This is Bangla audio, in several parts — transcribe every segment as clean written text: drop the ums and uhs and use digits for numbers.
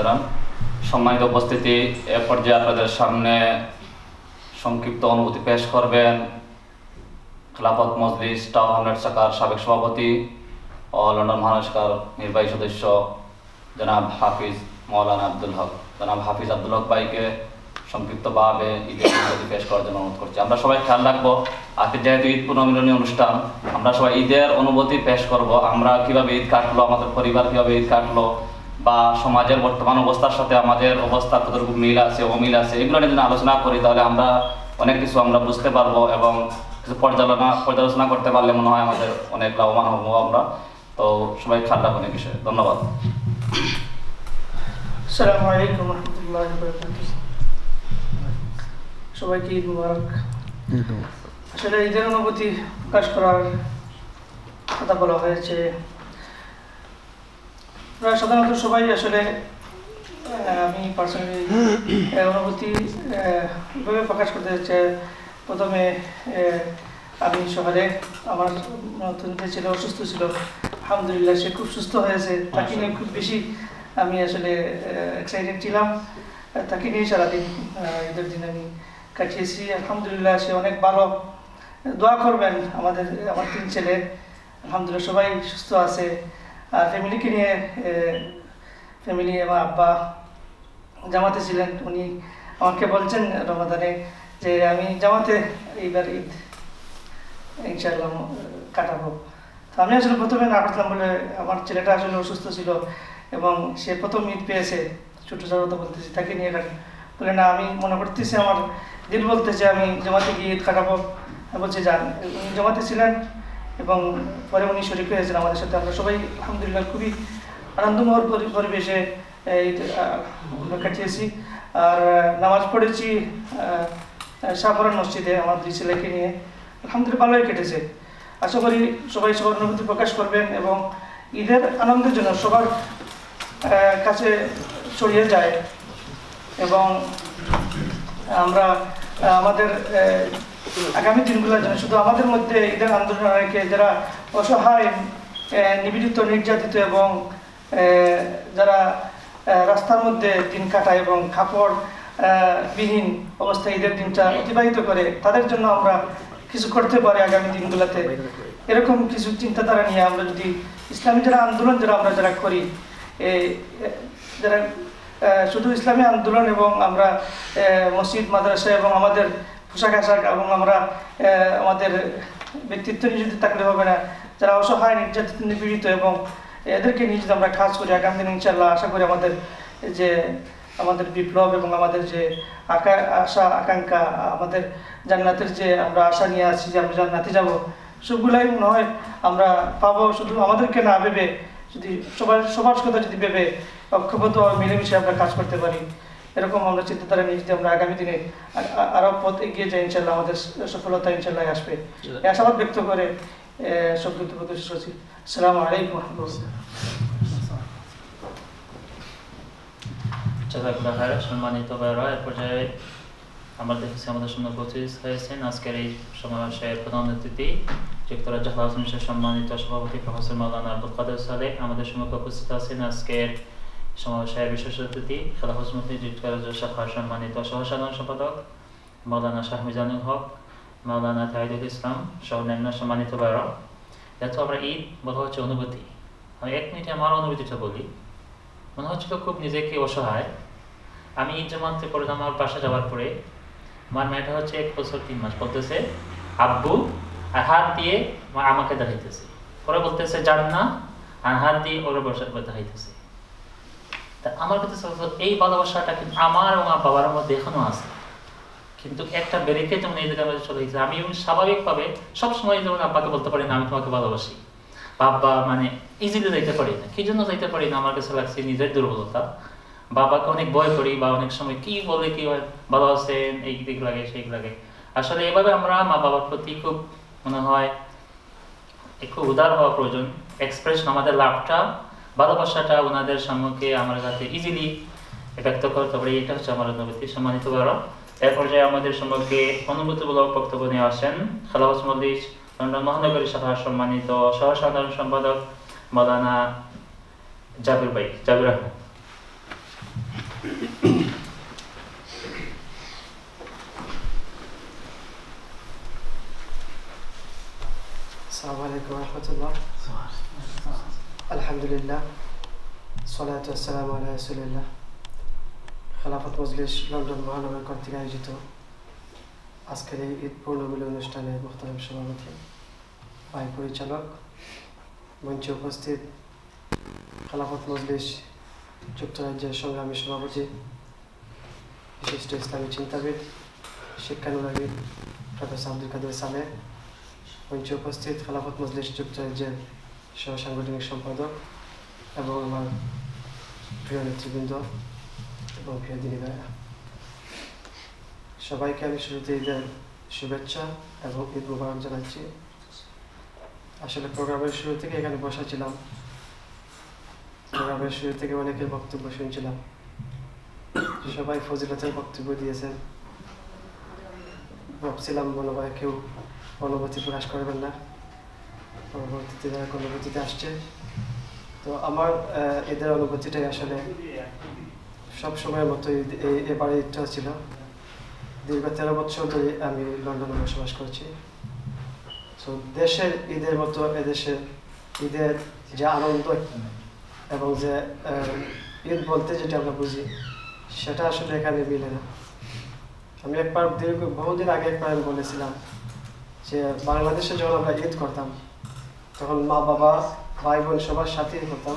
খায়রান। সম্মানিত উপস্থিতি, এ পর্যায়ে আপনাদের সামনে সংক্ষিপ্ত অনুভূতি পেশ করবেন খেলাফত মজলিস টাউন হামলেট শাখার সাবেক সভাপতি ও লন্ডন মহানগর নির্বাহী সদস্য জনাব হাফিজ মৌলানা আব্দুল হক। জনাব হাফিজ আব্দুল হক ভাইকে সংক্ষিপ্তভাবে ঈদের অনুভূতি পেশ করার জন্য অনুরোধ করছি। আমরা সবাই খেয়াল রাখবো, আজকে যেহেতু ঈদ পুনর্মিলনী অনুষ্ঠান, আমরা সবাই ঈদের অনুভূতি পেশ করব। আমরা কিভাবে ঈদ কাটলো, আমাদের পরিবার কিভাবে ঈদ কাটলো, বা সমাজের বর্তমান অবস্থার সাথে আমাদের অবস্থা কতটুকু মিল আছে অমিল আছে, এগুলো নিয়ে যদি আলোচনা করি তাহলে আমরা অনেক কিছু আমরা বুঝতে পারবো এবং কিছু পর্যালোচনা করতে পারলে মনে হয় আমাদের অনেক লাভবান হবো আমরা। তো সবাই খেয়াল রাখবেন এই বিষয়ে। ধন্যবাদ। আসসালামু আলাইকুম ওয়া রাহমাতুল্লাহি ওয়া বারাকাতুহু। সবাইকে ঈদ মুবারক। আসলে ঈদের অনুভূতি প্রকাশ করার কথা বলা হয়েছে। সাধারণত সবাই আসলে আমি পার্সোনালি অনুভূতি এভাবে প্রকাশ করতে চাই। প্রথমে আমি শহরে আমার নতুন যে ছিল অসুস্থ ছিল, আলহামদুলিল্লাহ সে খুব সুস্থ হয়েছে। তাকে নিয়ে খুব বেশি আমি আসলে এক্সাইটেড ছিলাম। তাকে নিয়ে সারাদিন ঈদের দিন আমি কাটিয়েছি। আলহামদুলিল্লাহ সে অনেক ভালো। দোয়া করবেন আমার 3 ছেলে, আলহামদুলিল্লাহ সবাই সুস্থ আছে। আর ফ্যামিলিকে নিয়ে ফ্যামিলি আমার আব্বা জামাতে ছিলেন, উনি আমাকে বলছেন রমাদানে যে আমি জামাতে এইবার ঈদ ইনশাআল্লাহ কাটাবো। তো আমি আসলে প্রথমে না করতাম বলে আমার ছেলেটা আসলে অসুস্থ ছিল এবং সে প্রথম ঈদ পেয়েছে, ছোটো ছোটো কথা বলতেছি, তাকে নিয়ে বলে না আমি মনে করতেছি আমার দিল বলতেছে আমি জামাতে গিয়ে ঈদ কাটাবো। বলছে যান। উনি জামাতে ছিলেন এবং পরে উনি শরীক হয়েছেন আমাদের সাথে। আমরা সবাই আলহামদুলিল্লাহ খুবই আনন্দময় পরিবেশে ঈদ কাটিয়েছি। আর নামাজ পড়েছি শাহপুরান মসজিদে আমার 2 ছেলেকে নিয়ে। আলহামদুলিল্লাহ ভালোই কেটেছে। আশা করি সবাই সবার অনুভূতি প্রকাশ করবেন এবং ঈদের আনন্দের জন্য সবার কাছে ছড়িয়ে যায় এবং আমরা আমাদের আগামী দিনগুলোর জন্য শুধু আমাদের মধ্যে ঈদের আন্দোলন রেখে যারা অসহায়, নিপীড়িত, নির্যাতিত এবং যারা রাস্তার মধ্যে দিন কাটায় এবং কাপড় বিহীন অবস্থায় ঈদের দিনটা অতিবাহিত করে, তাদের জন্য আমরা কিছু করতে পারি আগামী দিনগুলোতে। এরকম কিছু চিন্তাধারা নিয়ে আমরা যদি ইসলামী যারা আন্দোলন যারা করি, যারা শুধু ইসলামী আন্দোলন এবং আমরা মসজিদ মাদ্রাসা এবং আমাদের পোশাক আশাক এবং আমরা আমাদের ব্যক্তিত্ব নিয়োজিত থাকলে হবে না, যারা অসহায়, নির্যাতিত, নিপীড়িত এবং এদেরকে নিয়ে যদি আমরা কাজ করি আগামী দিন ইনশাআল্লাহ আশা করি আমাদের বিপ্লব এবং আমাদের যে আশা আকাঙ্ক্ষা, আমাদের জান্নাতের যে আমরা আশা নিয়ে আসছি যে আমরা জান্নাতে যাব, সবগুলাই মনে হয় আমরা পাবো। শুধু আমাদেরকে না ভেবে যদি সবার কথা যদি ভেবে ঐক্যবদ্ধ মিলেমিশে আমরা কাজ করতে পারি, এরকম আমরা চিন্তাধারা নিয়ে যদি আমরা আগামী দিনে আরও পথ এগিয়ে যাই ইনশাআল্লাহ আমাদের সফলতা ইনশাআল্লাহ আসবে। এই আশাবাদ ব্যক্ত করে সংক্ষিপ্ত প্রকাশ করছি। আসসালামু আলাইকুম ওয়া রাহমাতুল্লাহ। সম্মানিত ভাইরা, এ পর্যায়ে আমরা দেখেছি আমাদের সামনে উপস্থিত হয়েছেন আজকের এই সমাবেশের প্রধান অতিথি যুক্তরাজ্য খেলাফত মজলিসের সম্মানিত সভাপতি প্রফেসর মাওলানা আব্দুল কাদের সালেহ। আমাদের সম্মুখে উপস্থিত আছেন আজকের সমাবেশের বিশেষ অতিথি খেলাফত মজলিস যুক্তরাজ্য শাখার সম্মানিত সহ-সাধারণ সম্পাদক মাওলানা শাহ মিজানুল হক, মাওলানা তাহিদুল ইসলাম সহ অন্যান্য সম্মানিত ভাইরা। যেহেতু আমরা ঈদ বলা হচ্ছে অনুভূতি, আমি 1 মিনিটে আমার অনুভূতিটা বলি। মনে হচ্ছিল খুব নিজেকে অসহায়। আমি ঈদ জামাতে পড়লাম, আমার বাসা যাওয়ার পরে আমার মেয়েটা হচ্ছে 1 বছর 3 মাস, বলতেছে আব্বু, আর হাত দিয়ে আমাকে দেখাইতেছে, পরে বলতেছে যান না, আর হাত দিয়ে ওর বসে দেখাইতেছে। তা আমার কাছে এই ভালোবাসাটা কিন্তু আমার এবং আমার বাবার মধ্যে এখনো আছে, কিন্তু একটা ব্রেকে যেমন এই জায়গায় চলে গেছে। আমি এবং স্বাভাবিকভাবে সবসময় যেমন আব্বাকে বলতে পারি না আমি তোমাকে ভালোবাসি, বাবা মানে ইজিলি যাইতে পারি না। কি জন্য যাইতে পারি না? আমার কাছে লাগছে নিজের দুর্বলতা। বাবাকে অনেক ভয় করি বা অনেক সময় কি বলে কি ভালো আছেন এই দিক লাগে সেই লাগে। আসলে এভাবে আমরা মা বাবার প্রতি খুব মনে হয় একটু উদার হওয়া প্রয়োজন। এক্সপ্রেশন আমাদের লাভটা, ভালোবাসাটা ওনাদের সম্মুখে আমরা যাতে ইজিলি ব্যক্ত করতে পারি, এটা হচ্ছে আমার অনুভূতি। সম্মানিত ভাইরা, এর পর্যায়ে আমাদের সম্মুখে অনুভূতিমূলক বক্তব্য নিয়ে আসেন খেলাফত মজলিস লন্ডন মহানগরী শাখার সম্মানিত সহ-সাধারণ সম্পাদক মাওলানা জাবির আহমেদ। রহমতুল্লাহ। আলহামদুলিল্লাহ, সালাতু ওয়াসসালামু আলা রাসূলিল্লাহ। খেলাফত মজলিস লন্ডন মহানগর কর্তৃক আয়োজিত আজকের এই ঈদ পূর্ণমিলন অনুষ্ঠানের মোহতারাম সভাপতি, ভাই পরিচালক, মঞ্চে উপস্থিত খেলাফত মজলিস যুক্তরাজ্যের সংগ্রামী সভাপতি, বিশিষ্ট ইসলামী চিন্তাবিদ, শিক্ষানুরাগী প্রফেসর আব্দুল কাদের সালেহ, মঞ্চে উপস্থিত খেলাফত মজলিস যুক্তরাজ্যের সহ সাংগঠনিক সম্পাদক এবং আমার প্রিয় নেতৃবৃন্দ এবং প্রিয় দিনী ভাইরা, সবাইকে আমি শুরুতে ঈদের শুভেচ্ছা এবং ঈদ মুবারক জানাচ্ছি। আসলে প্রোগ্রামের শুরু থেকে এখানে বসা ছিলাম, প্রোগ্রামের শুরু থেকে অনেকের বক্তব্য শুনছিলাম, সবাই ফজিলতের বক্তব্য দিয়েছেন। ভাবছিলাম মনে হয় কেউ অনুভূতি প্রকাশ করবেন না, পরবর্তীতে যারা অনুভূতিতে আসছে। তো আমার ঈদের অনুভূতিটাই আসলে সব সময়ের মতো এবারে ঈদটা ছিল। দীর্ঘ 13 বছর ধরে আমি লন্ডনে বসবাস করছি। তো দেশের ঈদের মতো এদেশের ঈদের যে আনন্দ এবং যে ঈদ বলতে যেটা আমরা বুঝি সেটা আসলে এখানে মিলে না। আমি একবার বহুদিন আগে একবার আমি বলেছিলাম যে বাংলাদেশে যখন আমরা ঈদ করতাম তখন মা বাবা ভাই বোন সবার সাথেই করতাম,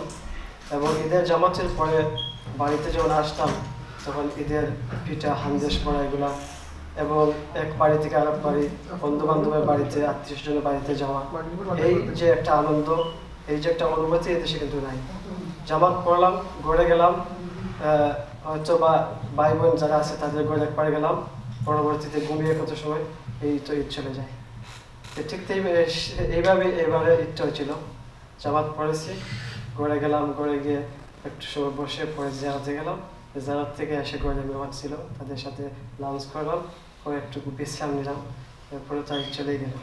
এবং ঈদের জামাতের পরে বাড়িতে যখন আসতাম তখন ঈদের পিঠা, হান্দেশ পড়া এগুলা, এবং এক বাড়ি থেকে আরেক বাড়ি, বন্ধু বান্ধবের বাড়িতে, আত্মীয় স্বজনের বাড়িতে যাওয়া, এই যে একটা আনন্দ, এই যে একটা অনুভূতি এদেশে কিন্তু নাই। জামাত পড়লাম, ঘরে গেলাম, হয়তো বা ভাই বোন যারা আছে তাদের ঘরে একবার গেলাম, পরবর্তীতে ঘুমিয়ে কত সময় এই তো ঈদ চলে যায়। ঠিক এইভাবে এবারে ঈদটা হয়েছিল। জামাত পড়েছি, ঘরে গেলাম, ঘরে গিয়ে একটু সময় বসে পরে জিয়ারতে গেলাম, জিয়ারত থেকে এসে ঘরে মেহমান ছিল তাদের সাথে লাঞ্চ করলাম, পরে একটু বিশ্রাম নিলাম, এরপরে তো ঈদ চলেই গেল।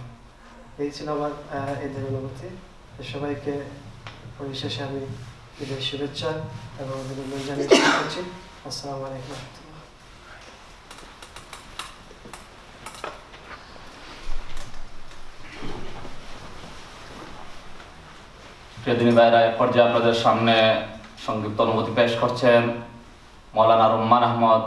এই ছিল আমার ঈদের অনুভূতি। সবাইকে পরিশেষে আমি ঈদের শুভেচ্ছা এবং অভিনন্দন জানিয়ে শুরু করছি। আসসালামু আলাইকুম। প্রিয় দিনী ভাইরা, এক পর্যায়ে আপনাদের সামনে সংক্ষিপ্ত অনুভূতি পেশ করছেন মৌলানা রুম্মান আহমদ,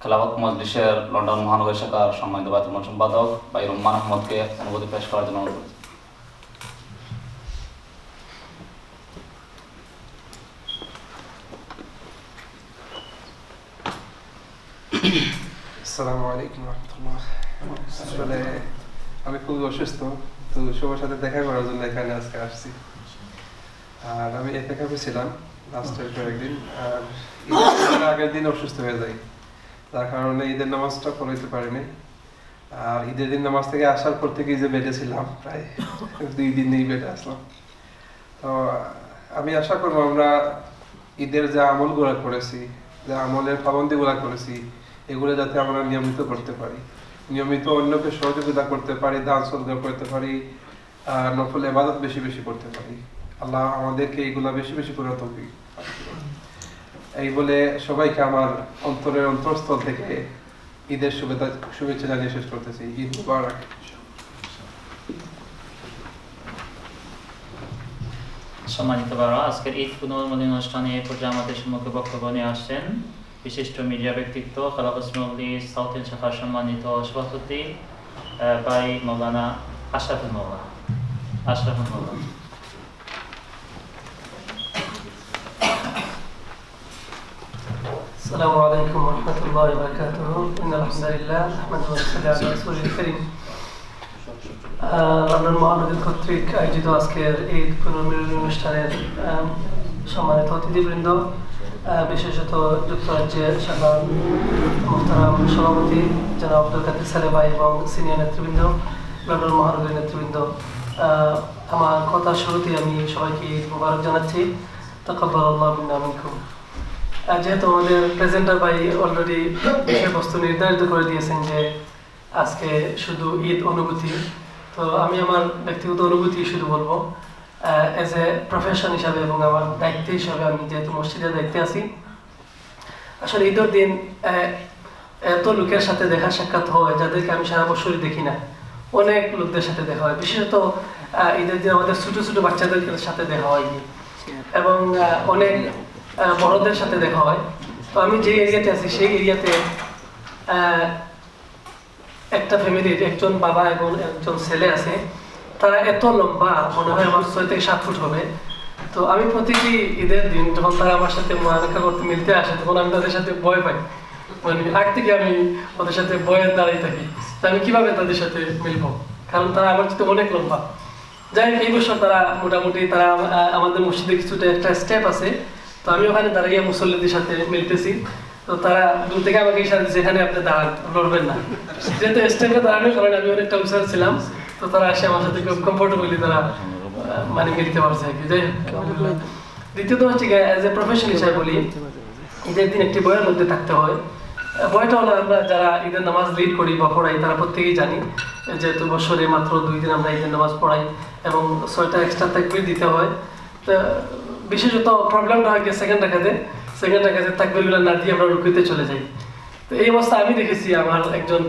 খেলাফত মজলিসের লন্ডন মহানগর শাখার সম্মানিত বায়তুল সম্পাদক। ভাই রুম্মান আহমদকে অনুভূতি পেশ করার জন্য অনুরোধ। আসসালামু আলাইকুম রহমতুল্লাহ। আসলে আমি খুব অসুস্থ, তো সবার সাথে দেখা করার জন্য এখানে আজকে আসছি। আর আমি এতেকাফে ছিলাম লাস্টের কয়েকদিন, আর ঈদের আগের দিন অসুস্থ হয়ে যাই, তার কারণে ঈদের নামাজটা পড়াইতে পারিনি। আর ঈদের দিন নামাজ থেকে আসার পর থেকে যে বেডে ছিলাম, প্রায় 2 দিন এই বেডে আসলাম। তো আমি আশা করবো আমরা ঈদের যে আমলগুলো করেছি, যে আমলের পাবন্দিগুলো করেছি, এগুলো যাতে আমরা নিয়মিত করতে পারি, নিয়মিত অন্যকে সহযোগিতা করতে পারি, দান সদকা করতে পারি, নফল ইবাদত বেশি বেশি করতে পারি। আল্লাহ আমাদেরকে এইগুলা বেশি বেশি করে তৌফিক। এই বলে সবাইকে আমার অন্তরের অন্তরস্থল থেকে ঈদের শুভেচ্ছা জানিয়ে শেষ করতেছি। ঈদ মুবারক। সম্মানিত বাবা, আজকের ঈদ পুনর্মিলন অনুষ্ঠানে এই পর্যায়ে আমাদের সম্মুখে বক্তব্য নিয়ে আসছেন বিশিষ্ট মিডিয়া ব্যক্তিত্ব, খেলাফত মজলিস সাউথ ইন্ড শাখার সম্মানিত সভাপতি ভাই মৌলানা আশরাফুল মৌলা। السلام عليكم ورحمة الله وبركاته. إن الحمد لله نحمده ونصلي على رسوله الكريم. লন্ডন মহানগর কর্তৃক আয়োজিত আজকের ঈদ পুনর্মিলন অনুষ্ঠানের সম্মানিত অতিথিবৃন্দ, বিশেষত যুক্তরাজ্যের শাখার মোহতারাম সভাপতি জনাব আব্দুল কাদের সালেহ ভাই এবং সিনিয়র নেতৃবৃন্দ, লন্ডন মহানগরের নেতৃবৃন্দ, আমার কথা শুরুতেই আমি সবাইকে ঈদ মুবারক জানাচ্ছি। তাকাব্বালাল্লাহু মিন্না মিনকুম। যেহেতু আমাদের প্রেজেন্টার ভাই অলরেডি বিষয়বস্তু নির্ধারিত করে দিয়েছেন যে আজকে শুধু ঈদ অনুভূতি, তো আমি আমার ব্যক্তিগত অনুভূতি শুধু বলবো। অ্যাজ এ প্রফেশন হিসাবে এবং আমার দায়িত্ব হিসাবে আমি যেহেতু মসজিদের দায়িত্বে আছি, আসলে ঈদের দিন এত লোকের সাথে দেখা সাক্ষাৎ হয় যাদেরকে আমি সারা বছরই দেখি না। অনেক লোকদের সাথে দেখা হয়, বিশেষত ঈদের দিন আমাদের ছোটো ছোটো বাচ্চাদের সাথে দেখা হয়নি এবং অনেক বড়দের সাথে দেখা হয়। তো আমি যে এরিয়াতে আছি সেই এরিয়াতে একটা ফ্যামিলির একজন বাবা এবং একজন ছেলে আছে, তারা এত লম্বা, মনে হয় আমার 6 থেকে 7 ফুট হবে। তো আমি প্রতিটি ঈদের দিন যখন তারা আমার সাথে মোনাজাত করতে মিলতে আসে তখন আমি তাদের সাথে ভয় পাই, মানে আগ থেকে আমি ওদের সাথে ভয়ে দাঁড়িয়ে থাকি আমি কিভাবে তাদের সাথে মিলবো, কারণ তারা আমার সাথে অনেক লম্বা। যাই হোক, এই বছর তারা মোটামুটি তারা আমাদের মসজিদে কিছুটা একটা স্টেপ আছে, তো আমি ওখানে দাঁড়িয়ে মুসল্লিদের সাথে মিলতেছি। তো তারা দূর থেকে আমাকে ইশারা দিচ্ছে এখানে আপনি দাঁড়ান, লড়বেন না, যেহেতু স্টেপে দাঁড়ানোর কারণে আমি অনেকটা উৎসাহ ছিলাম। তো তারা এসে আমার সাথে খুব কমফোর্টেবলি তারা মানে মিলতে পারছে আর কি। যাই হোক, দ্বিতীয়ত হচ্ছে অ্যাজ এ প্রফেশন হিসাবে বলি, ঈদের দিন একটি বইয়ের মধ্যে থাকতে হয়। বইটা হলো আমরা যারা ঈদের নামাজ লিড করি বা পড়াই তারা প্রত্যেকেই জানি, যেহেতু বছরে মাত্র 2 দিন আমরা ঈদের নামাজ পড়াই এবং 6টা এক্সট্রা তাকবীর দিতে হয়। তো বিশেষত প্রবলেমটা হয় গিয়ে সেকেন্ড রাকাতে তাকবীরগুলো না দিয়ে আমরা রুকুতে চলে যাই। তো এই অবস্থা আমি দেখেছি আমার একজন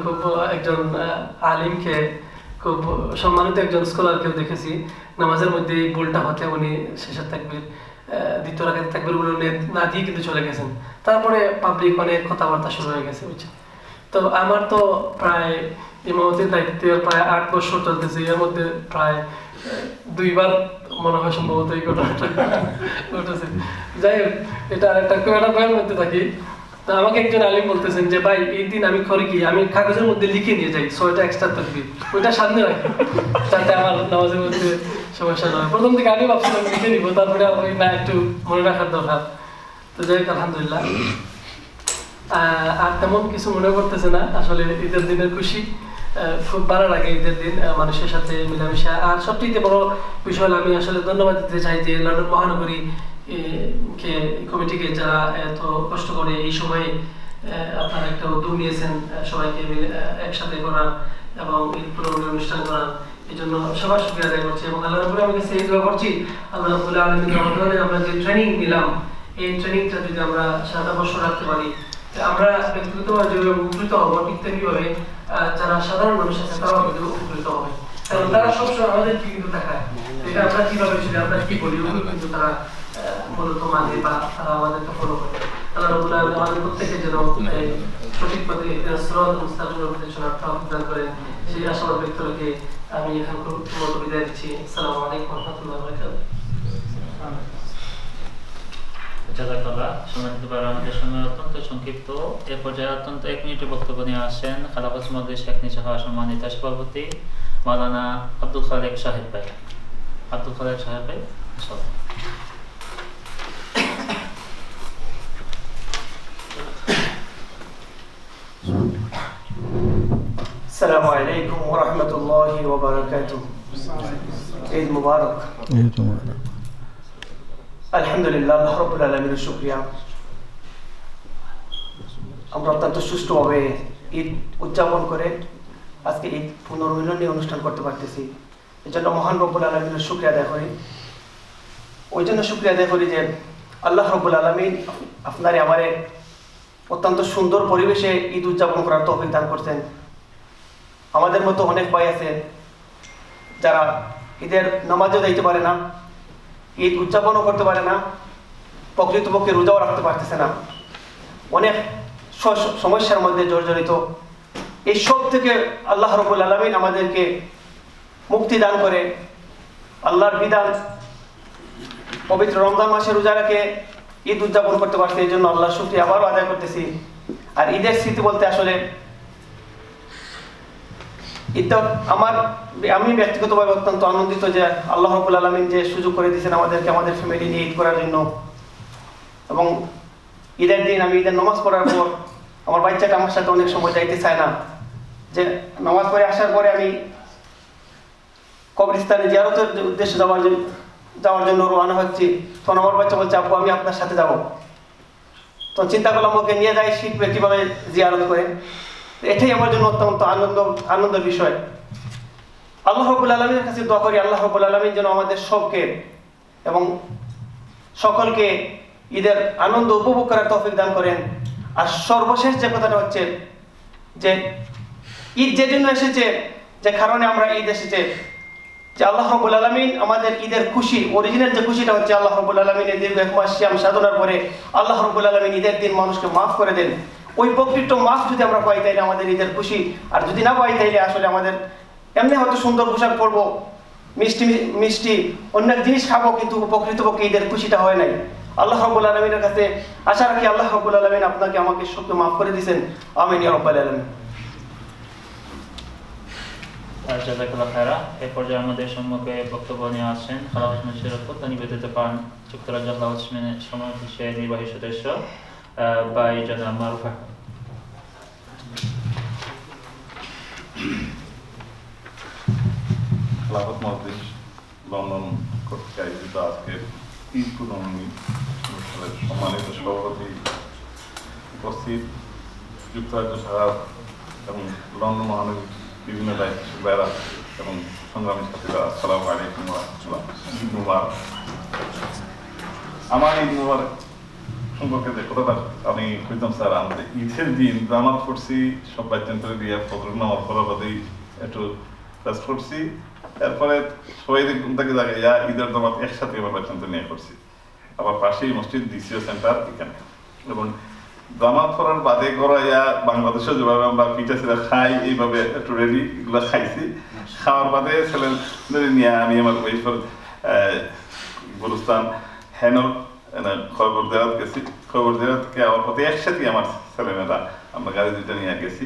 আলিমকে, খুব সম্মানিত একজন স্কলারকেও দেখেছি নামাজের মধ্যে এই ভুলটা হতে, উনি শেষের তাকবীর দ্বিতীয় রাকাতে তাকবীরগুলো না দিয়ে কিন্তু চলে গেছেন। তারপরে পাবলিক অনেক কথাবার্তা শুরু হয়ে গেছে, বুঝছেন। তো আমার তো প্রায় ইমামতির দায়িত্বের প্রায় 8 বছর চলতেছে, এর মধ্যে প্রায় 2 বার মনে হয় সম্ভবত এই ঘটনাটা ঘটেছে। যাই হোক, এটা একটা বইয়ের মধ্যে থাকি। তো আমাকে একজন আলিম বলতেছেন যে ভাই এই দিন আমি করি কি, আমি কাগজের মধ্যে লিখে নিয়ে যাই 6টা এক্সট্রা তাকবীর, ওইটা সামনে রাখি যাতে আমার নামাজের মধ্যে সমস্যা না হয়। প্রথম দিকে আমি ভাবছিলাম লিখে নিবো, তারপরে ওই না একটু মনে রাখার দরকার। তো যাই হোক, আলহামদুলিল্লাহ আর তেমন কিছু মনে করতেছে না। আসলে ঈদের দিনের খুশি খুব ভালো লাগে, ঈদের দিন মানুষের সাথে মিলামিশা। আর সবচেয়ে বড় বিষয় আমি আসলে ধন্যবাদ দিতে চাই যে লন্ডন মহানগরী কমিটিকে, যারা এত কষ্ট করে এই সময়ে আপনারা একটা উদ্যোগ নিয়েছেন সবাইকে একসাথে করার এবং ঈদ পুরোপুরি অনুষ্ঠান করার, এই জন্য সবার শুকরিয়া আদায় করছি। এবং আল্লাহ রাব্বুল আলামিনের কাছে এই দোয়া করছি, আল্লাহ রাব্বুল আলামিনের রহমতে আমরা যে ট্রেনিং নিলাম এই ট্রেনিংটা যদি আমরা সারা বছর রাখতে পারি, আমরা ব্যক্তিগতভাবে যেভাবে উপকৃত হবো ঠিক তেমনিভাবে যারা সাধারণ মানুষ আছে তারাও কিন্তু উপকৃত হবে, কারণ তারা সবসময় আমাদেরকে কিন্তু দেখায় এটা আমরা কিভাবে ছিল, আমরা কি বলি, কিন্তু তারা মূলত মানে বা তারা আমাদেরকে ফলো করে। আল্লাহ রাব্বুল আলামিন আমাদের প্রত্যেককে যেন সঠিক পথে সিরাতাল মুস্তাকিমের পথে চলার তৌফিক দান করেন, সেই আশাবাদ ব্যক্ত রেখে আমি এখানকার বিদায় দিচ্ছি। আসসালামু আলাইকুম ওয়া রাহমাতুল্লাহি ওয়া বারাকাতুহু। জাযাকাল্লাহ। সম্মানিত ভাইরা, আমাদের সময় অত্যন্ত সংক্ষিপ্ত। এ পর্যায়ে অত্যন্ত 1 মিনিটের বক্তব্য নিয়ে আসেন খেলাফত মজলিস শেখনি শাখা সম্মানিত সভাপতি মাওলানা আব্দুল খালেক সাহেব ভাই। আব্দুল খালেক সাহেব ভাই, আসসালামু আলাইকুম ওয়া রাহমাতুল্লাহি ওয়া বারাকাতুহু। ঈদ মুবারক। ঈদ মুবারক। আলহামদুলিল্লাহ, আল্লাহ রাব্বুল আলামিনের শুকরিয়া, আমরা অত্যন্ত সুষ্ঠুভাবে ঈদ উদযাপন করে আজকে ঈদ পুনর্মিলনী অনুষ্ঠান করতে পারতেছি। এই জন্য মহান রব্বুল আলামিনের শুকরিয়া আদায় করি। ওই জন্য শুকরিয়া আদায় করি যে আল্লাহ রাব্বুল আলামিন আপনারে আমারে অত্যন্ত সুন্দর পরিবেশে ঈদ উদযাপন করার তৌফিক দান করছেন। আমাদের মতো অনেক ভাই আছে যারা ঈদের নামাজও যাইতে পারে না, ঈদ উদযাপনও করতে পারে না, প্রকৃতপক্ষে রোজাও রাখতে পারতেছে না, অনেক সমস্যার মধ্যে জর্জরিত। এই সব থেকে আল্লাহ রাব্বুল আলামিন আমাদেরকে মুক্তি দান করে আল্লাহর বিধান পবিত্র রমজান মাসে রোজা রেখে ঈদ উদযাপন করতে পারছে। এই জন্য আল্লাহর শুকরিয়া আবারও আদায় করতেছি। আর ঈদের স্মৃতি বলতে আসলে ঈদটা আমি ব্যক্তিগতভাবে অত্যন্ত আনন্দিত যে আল্লাহ রাব্বুল আলামিন যে সুযোগ করে দিয়েছেন আমাদেরকে আমাদের ফ্যামিলি নিয়ে ঈদ করার জন্য। এবং ঈদের দিন আমি ঈদের নামাজ পড়ার পর আমার বাচ্চাটা আমার সাথে অনেক সময় যাইতে চায় না, যে নামাজ পড়ে আসার পরে আমি কবরস্থানে জিয়ারতের উদ্দেশ্যে যাওয়ার জন্য রওনা হচ্ছি, তখন আমার বাচ্চা বলছে আব্বু আমি আপনার সাথে যাব। তো চিন্তা করলাম ওকে নিয়ে যাই, শিখবে কিভাবে জিয়ারত করে। এটাই আমার জন্য অত্যন্ত আনন্দের বিষয়। আল্লাহ রাব্বুল আলামিনের কাছে দোয়া করি আল্লাহ রাব্বুল আলামিন যেন আমাদের সবকে এবং সকলকে ঈদের আনন্দ উপভোগ করার তৌফিক দান করেন। আর সর্বশেষ যে কথাটা হচ্ছে যে ঈদ যে জন্য এসেছে, যে কারণে আমরা ঈদ এসেছে, যে আল্লাহ রাব্বুল আলামিন আমাদের ঈদের খুশি, অরিজিনাল যে খুশিটা হচ্ছে আল্লাহ রাব্বুল আলামিনের দীর্ঘ 1 মাস সিয়াম সাধনার পরে আল্লাহ রাব্বুল আলামিন ঈদের দিন মানুষকে মাফ করে দেন। ওই প্রকৃত মাফ যদি আমরা পাই তাইলে আমাদের ঈদের খুশি, আর যদি না পাই তাইলে আসলে আমাদের এমনি হয়তো সুন্দর পোশাক পরবো, মিষ্টি মিষ্টি অনেক জিনিস খাবো, কিন্তু প্রকৃতপক্ষে ঈদের খুশিটা হয় নাই। আল্লাহ রাব্বুল আলামিনের কাছে আশা রাখি আল্লাহ রাব্বুল আলামিন আপনাকে আমাকে সবকে মাফ করে দিয়েছেন। আমিন ইয়া রাব্বাল আলামিন। জাযাকাল্লাহু খায়রা। এই পর্যায়ে আমাদের সম্মুখে বক্তব্য নিয়ে আসছেন খেলাফত মজলিসের প্রধান নিবেদিত পান যুক্তরাজ্য খেলাফত সমিতির নির্বাহী সদস্য ভাই জনাব মারুফ আহমেদ। খেলাফত মজলিস লন্ডন কর্তৃক আয়োজিত আজকের ঈদ পুনর্মি অনুষ্ঠানের সম্মানিত সভাপতি উপস্থিত যুক্তরাজ্য শাখার এবং লন্ডন মহানগরীর বিভিন্ন দায়িত্ব ভাইরা এবং সংগ্রামী সাথীরা, আসসালামু আলাইকুম ওয়া রাহমাতুল্লাহ। ঈদ মুবারক। আমার ঈদ মুবারক সম্পর্কে যে কথাটা আমি কইতাম স্যার, আমাদের ঈদের দিন জামাত পড়ছি, সব বাচ্চান্তরে দিয়ে ফজর নামাজ পড়ার বাদেই একটু রেস্ট করছি, এরপরে সবাই ঘুম থেকে জাগে ঈদের জামাত একসাথে আবার বাচ্চান্তর নিয়ে করছি। আবার পাশেই মসজিদ ডিসিও সেন্টার এখানে, এবং জামাত পড়ার বাদে করা বাংলাদেশে যেভাবে আমরা পিঠা ছিলা খাই, এইভাবে একটু রেডি এগুলো খাইছি। খাওয়ার বাদে ছেলেদের নিয়ে আমি আমার ওয়াইফের গুরুস্থান হেনর খবর দেওয়াত গেছি। খবর দেওয়াতকে আমার প্রতি একসাথে আমার ছেলেমেয়েরা আমরা গাড়ি দুইটা নিয়ে গেছি।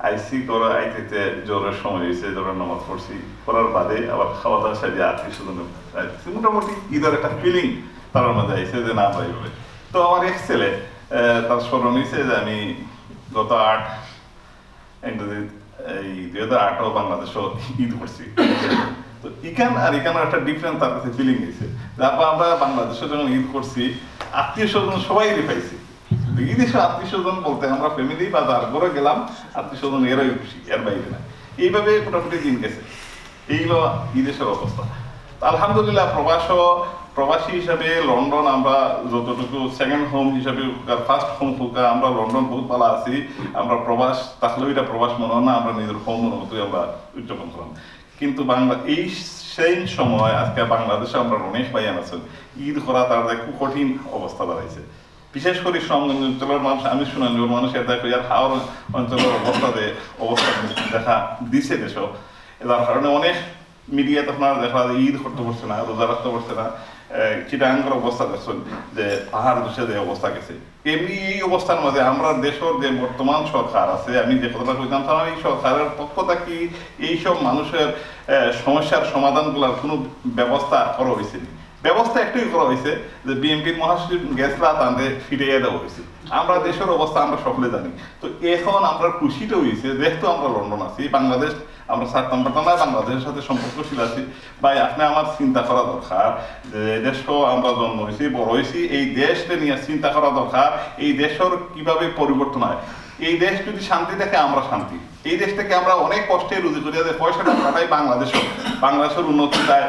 আইসি করে আইতে জোরের সময় হয়েছে, জোরের নামাজ পড়ছি, পড়ার বাদে আবার খাওয়া দাওয়া সাজিয়ে আত্মীয় স্বজন মোটামুটি ঈদের একটা ফিলিং তার মধ্যে আইসে যে না পাই হবে। তো আমার এক ছেলে তার স্মরণ হয়েছে যে আমি গত 8 ইংরেজি এই 2008 বাংলাদেশও ঈদ করছি। তো এখানের একটা ডিফারেন্স তার কাছে ফিলিং হয়েছে। তারপর আমরা বাংলাদেশে যখন ঈদ করছি, আত্মীয় স্বজন সবাই পাইছি। ঈদ এসে আত্মীয় স্বজন বলতে আমরা ফ্যামিলি বা যার ঘরে গেলাম, আত্মীয় স্বজন এরাই খুশি, এর বাইরে না। এইভাবে মোটামুটি দিন গেছে। এইগুলো ঈদেশের অবস্থা। আলহামদুলিল্লাহ প্রবাসী হিসাবে লন্ডন আমরা যতটুকু সেকেন্ড হোম হিসাবে ফার্স্ট হোম হোকা, আমরা লন্ডন বহুত ভালো আছি। আমরা প্রবাস থাকলেও এটা প্রবাস মনে হয় না, আমরা নিজের হোম মনে মতোই আমরা উদযাপন করলাম। কিন্তু এই সেই সময় আজকে বাংলাদেশে আমরা অনেক ভাইয়ান আছেন, ঈদ করা তার খুব কঠিন অবস্থা দাঁড়াইছে। বিশেষ করে সমগঞ্জ অঞ্চলের মানুষ, আমি শুনানি মানুষ এটা হাওড় অঞ্চলের অবস্থা দেখা দিছে দেশও। যার কারণে অনেক মিডিয়াতে আপনারা দেখা যায় ঈদ করতে পারছে না, রোজা রাখতে পারছে না। চিটাঙ্গের অবস্থা দেখছেন যে পাহাড় দেশে যে অবস্থা গেছে। এমনি এই অবস্থার মধ্যে আমরা দেশের যে বর্তমান সরকার আছে, আমি যে কথাটা কইতাম, এই সরকারের পক্ষ থেকে এইসব মানুষের সমস্যার সমাধানগুলোর কোনো ব্যবস্থা করা হয়েছে। ব্যবস্থা একটাই করা হয়েছে যে বিএনপির মহাসচিব গ্যাসরা তাদের ফিরিয়ে দেওয়া হয়েছে। আমরা দেশের অবস্থা আমরা সকলে জানি। তো এখন আমরা খুশিটা হয়েছে, যেহেতু আমরা লন্ডন আছি, বাংলাদেশ আমরা ছাড়তাম পারতাম না, বাংলাদেশের সাথে সম্পর্কশীল আছি। ভাই আপনি আমার চিন্তা করা দরকার যে দেশও আমরা জন্ম হয়েছি, বড় হয়েছি, এই দেশকে নিয়ে চিন্তা করা দরকার। এই দেশের কিভাবে পরিবর্তন হয়, এই দেশ যদি শান্তি থাকে আমরা শান্তি, এই দেশ থেকে আমরা অনেক কষ্টে রুজি করি, পয়সাটা পাঠাই বাংলাদেশের উন্নতি চায়,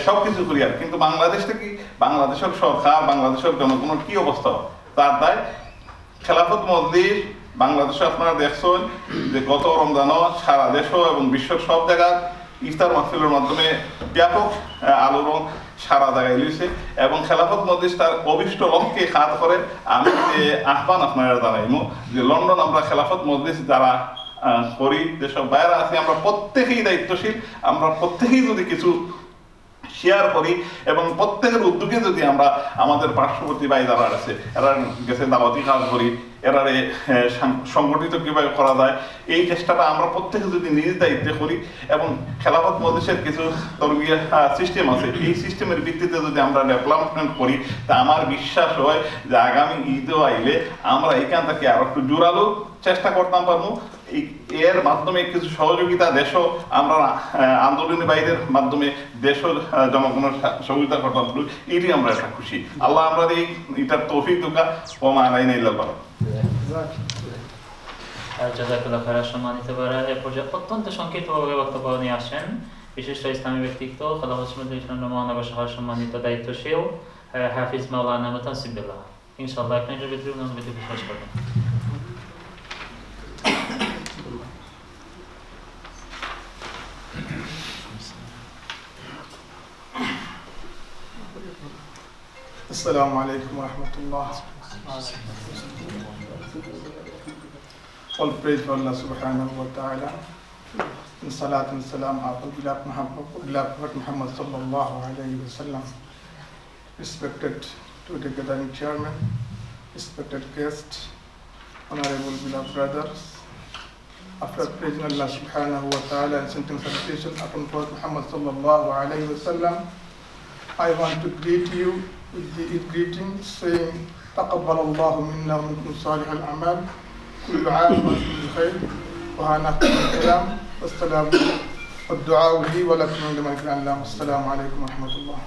সবকিছু করি। আর কিন্তু বাংলাদেশ থেকে বাংলাদেশের সরকার, বাংলাদেশের জনগণের কি অবস্থা, তার দায় খেলাফত মজলিস বাংলাদেশে আপনারা দেখছেন যে গত রমজানও সারা দেশও এবং বিশ্বের সব জায়গায় ইফতার মাহফিলের মাধ্যমে ব্যাপক আলোড়ন সারা জায়গায় লিখছে, এবং খেলাফত মজলিস তার অভিষ্ট লক্ষ্যে কাজ করে। আমি যে আহ্বান আপনারা জানাইমু যে লন্ডন আমরা খেলাফত মজলিস যারা করি, যেসব বাইরে আছি, আমরা প্রত্যেকেই দায়িত্বশীল। আমরা প্রত্যেকেই যদি কিছু শেয়ার করি এবং প্রত্যেকের উদ্যোগে যদি আমরা আমাদের পার্শ্ববর্তী ভাই যারা আছে, এরা গেছে দাওয়াতি কাজ করি, এরারে সংগঠিত কিভাবে করা যায়, এই চেষ্টাটা আমরা প্রত্যেকে যদি নিজ দায়িত্বে করি এবং খেলাফত মজলিসের কিছু তরবিয়া সিস্টেম আছে, এই সিস্টেমের ভিত্তিতে যদি আমরা ডেভেলপমেন্ট করি, তা আমার বিশ্বাস হয় যে আগামী ঈদও আইলে আমরা এখান থেকে আরো একটু জোরালো চেষ্টা করতাম পারবো। এর মাধ্যমে কিছু সহযোগিতা দেশও আমরা আন্দোলনী বাইরের মাধ্যমে দেশও জনগণের সহযোগিতা করতাম পারবো, এটি আমরা একটা খুশি। আল্লাহ আমরা এটার তৌফিক দুকা ও মানাই নাই পারো। জাযাকাল্লাহ খায়রান। সম্মানিত ভাইরা, এ পর্যায়ে অত্যন্ত সংক্ষিপ্তভাবে বক্তব্য নিয়ে আসেন বিশিষ্ট ইসলামী ব্যক্তিত্ব খেলাফত মজলিস মহানগর শাখার সম্মানিত দায়িত্বশীল হাফিজ মাওলানা মুতাসিম বিল্লাহ। ইনশাআল্লাহ আপনি এর ভিতরে অনুমতি বিশ্বাস করবেন। Assalamu alaikum wa rahmatullah. All praise for Allah subhanahu wa ta'ala. And salat and salam ala Prophet Muhammad sallallahu alayhi wa sallam. Respected to the gathering chairman, respected guests, honorable beloved brothers. After praising Allah subhanahu wa ta'ala and sending salutation upon Prophet Muhammad sallallahu alayhi wa sallam, I want to greet you with the greeting saying, تقبل الله منا ومنكم صالح الأعمال كل عام وأنتم بخير وها نختم الكلام والسلام والدعاء لي ولكم عندما الكلام. السلام عليكم ورحمة الله.